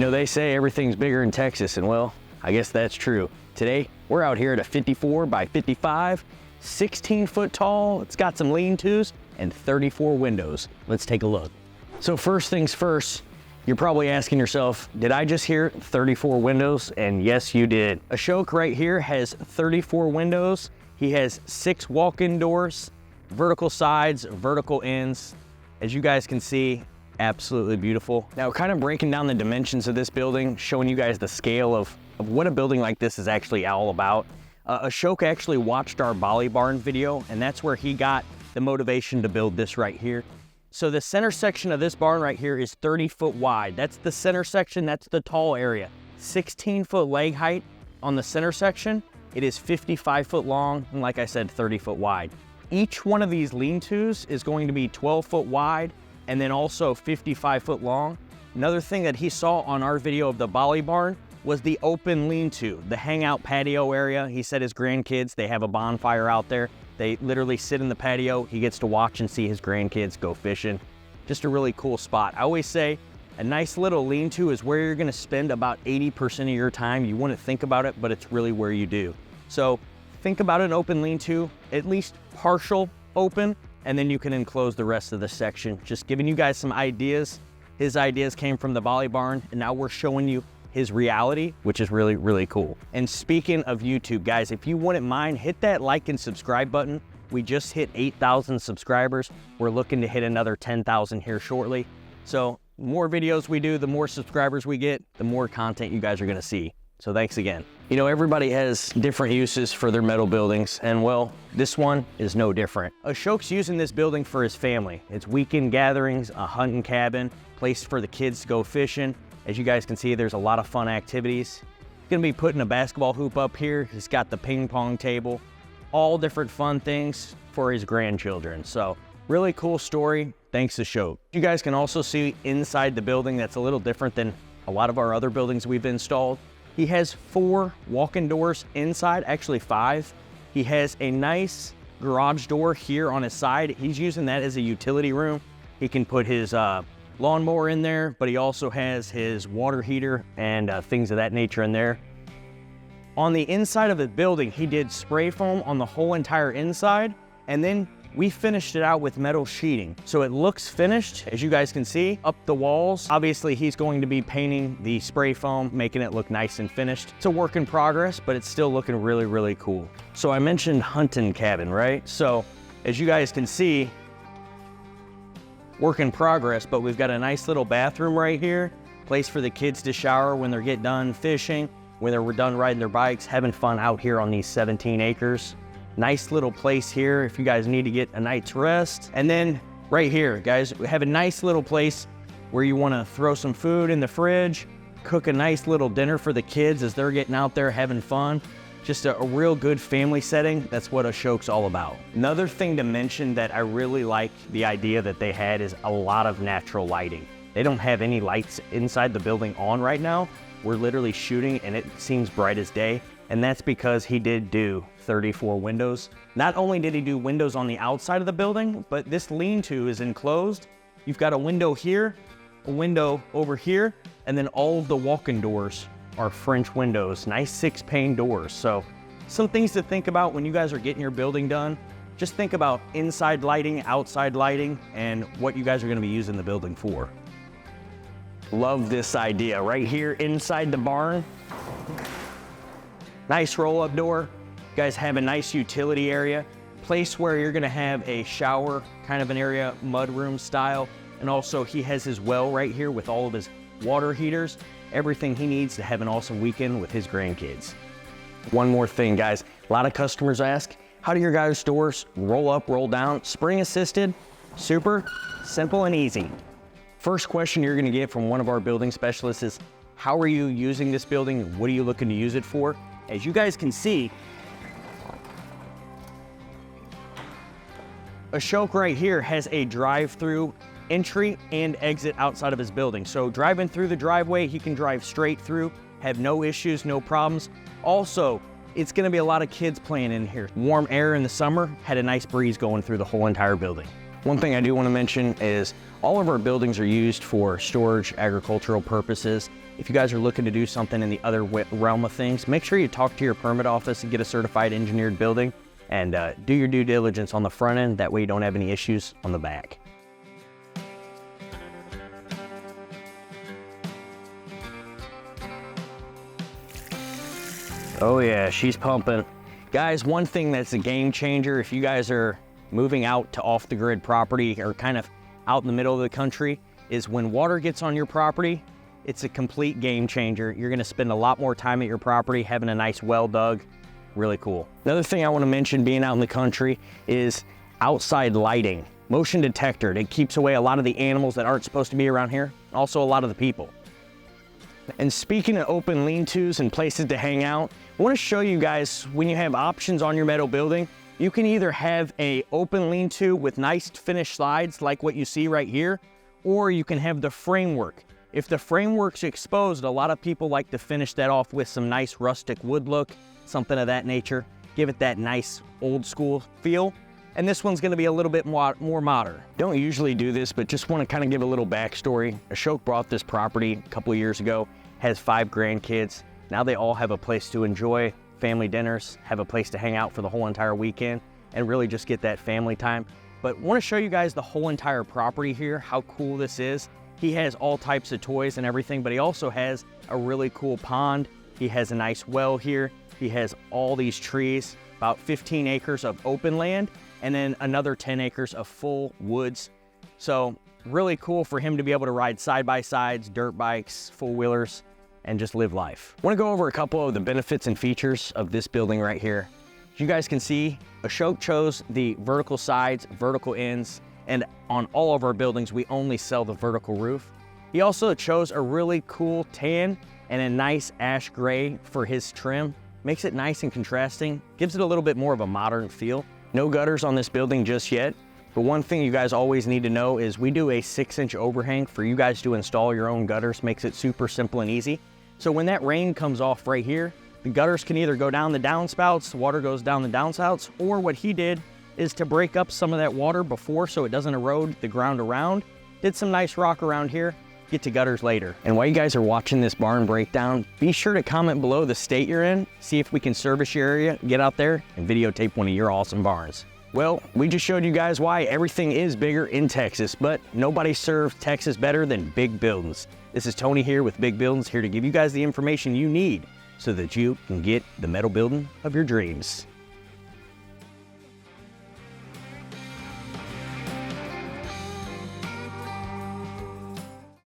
You know, they say everything's bigger in Texas, and well, I guess that's true. Today, we're out here at a 54 by 55, 16 foot tall. It's got some lean-tos and 34 windows. Let's take a look. So first things first, you're probably asking yourself, did I just hear 34 windows? And yes, you did. Ashok right here has 34 windows. He has 6 walk-in doors, vertical sides, vertical ends. As you guys can see, absolutely beautiful. Now, kind of breaking down the dimensions of this building, showing you guys the scale of what a building like this is actually all about. Ashok actually watched our Bali Barn video, and that's where he got the motivation to build this right here. So the center section of this barn right here is 30 foot wide. That's the center section, that's the tall area. 16 foot leg height on the center section. It is 55 foot long, and like I said, 30 foot wide. Each one of these lean-tos is going to be 12 foot wide and then also 55 foot long. Another thing that he saw on our video of the Bali Barn was the open lean-to, the hangout patio area. He said his grandkids, they have a bonfire out there. They literally sit in the patio. He gets to watch and see his grandkids go fishing. Just a really cool spot. I always say a nice little lean-to is where you're gonna spend about 80% of your time. You wouldn't think about it, but it's really where you do. So think about an open lean-to, at least partial open, and then you can enclose the rest of the section. Just giving you guys some ideas. His ideas came from the Bali Barn, and now we're showing you his reality, which is really, really cool. And speaking of YouTube, guys, if you wouldn't mind, hit that like and subscribe button. We just hit 8,000 subscribers. We're looking to hit another 10,000 here shortly. So the more videos we do, the more subscribers we get, the more content you guys are gonna see. So thanks again. You know, everybody has different uses for their metal buildings, and well, this one is no different. Ashok's using this building for his family. It's weekend gatherings, a hunting cabin, place for the kids to go fishing. As you guys can see, there's a lot of fun activities. He's gonna be putting a basketball hoop up here. He's got the ping pong table, all different fun things for his grandchildren. So really cool story, thanks to Ashok. You guys can also see inside the building that's a little different than a lot of our other buildings we've installed. He has 4 walk-in doors inside, actually 5. He has a nice garage door here on his side. He's using that as a utility room. He can put his lawnmower in there, but he also has his water heater and things of that nature in there. On the inside of the building, he did spray foam on the whole entire inside, and then we finished it out with metal sheeting. So it looks finished, as you guys can see, up the walls. Obviously, he's going to be painting the spray foam, making it look nice and finished. It's a work in progress, but it's still looking really, really cool. So I mentioned hunting cabin, right? So as you guys can see, work in progress, but we've got a nice little bathroom right here, place for the kids to shower when they're getting done fishing, when they're done riding their bikes, having fun out here on these 17 acres. Nice little place here if you guys need to get a night's rest. And then right here, guys, we have a nice little place where you wanna throw some food in the fridge, cook a nice little dinner for the kids as they're getting out there having fun. Just a real good family setting. That's what Ashok's all about. Another thing to mention that I really like the idea that they had is a lot of natural lighting. They don't have any lights inside the building on right now. We're literally shooting and it seems bright as day. And that's because he did do 34 windows. Not only did he do windows on the outside of the building, but this lean-to is enclosed. You've got a window here, a window over here, and then all of the walk-in doors are French windows, nice 6-pane doors. So some things to think about when you guys are getting your building done. Just think about inside lighting, outside lighting, and what you guys are gonna be using the building for. Love this idea right here inside the barn. Nice roll-up door. You guys have a nice utility area, place where you're gonna have a shower, kind of an area, mudroom style. And also he has his well right here with all of his water heaters, everything he needs to have an awesome weekend with his grandkids. One more thing, guys. A lot of customers ask, how do your guys' doors roll up, roll down? Spring assisted, super simple and easy. First question you're gonna get from one of our building specialists is, how are you using this building? What are you looking to use it for? As you guys can see, Ashok right here has a drive-through entry and exit outside of his building. So driving through the driveway, he can drive straight through, have no issues, no problems. Also, it's gonna be a lot of kids playing in here. Warm air in the summer, had a nice breeze going through the whole entire building. One thing I do want to mention is all of our buildings are used for storage, agricultural purposes. If you guys are looking to do something in the other realm of things, make sure you talk to your permit office and get a certified engineered building, and do your due diligence on the front end. That way you don't have any issues on the back. Oh yeah, she's pumping. Guys, one thing that's a game changer if you guys are moving out to off the grid property or kind of out in the middle of the country is when water gets on your property, it's a complete game changer. You're gonna spend a lot more time at your property having a nice well dug. Really cool. Another thing I want to mention being out in the country is outside lighting. Motion detector, it keeps away a lot of the animals that aren't supposed to be around here, also a lot of the people. And speaking of open lean-tos and places to hang out, I want to show you guys when you have options on your metal building, you can either have a open lean-to with nice finished slides like what you see right here, or you can have the framework. If the framework's exposed, a lot of people like to finish that off with some nice rustic wood look, something of that nature. Give it that nice old school feel. And this one's gonna be a little bit more modern. Don't usually do this, but just wanna kind of give a little backstory. Ashok bought this property a couple of years ago, has 5 grandkids. Now they all have a place to enjoy family dinners, have a place to hang out for the whole entire weekend, and really just get that family time. But wanna show you guys the whole entire property here, how cool this is. He has all types of toys and everything, but he also has a really cool pond. He has a nice well here. He has all these trees, about 15 acres of open land, and then another 10 acres of full woods. So really cool for him to be able to ride side-by-sides, dirt bikes, four-wheelers, and just live life. I wanna go over a couple of the benefits and features of this building right here. As you guys can see, Ashok chose the vertical sides, vertical ends, and on all of our buildings, we only sell the vertical roof. He also chose a really cool tan and a nice ash gray for his trim. Makes it nice and contrasting, gives it a little bit more of a modern feel. No gutters on this building just yet, but one thing you guys always need to know is we do a 6-inch overhang for you guys to install your own gutters. Makes it super simple and easy. So when that rain comes off right here, the gutters can either go down the downspouts, water goes down the downspouts, or what he did is to break up some of that water before so it doesn't erode the ground around. Did some nice rock around here, get to gutters later. And while you guys are watching this barn breakdown, be sure to comment below the state you're in, see if we can service your area, get out there and videotape one of your awesome barns. Well, we just showed you guys why everything is bigger in Texas, but nobody serves Texas better than Big Buildings. This is Tony here with Big Buildings, here to give you guys the information you need so that you can get the metal building of your dreams.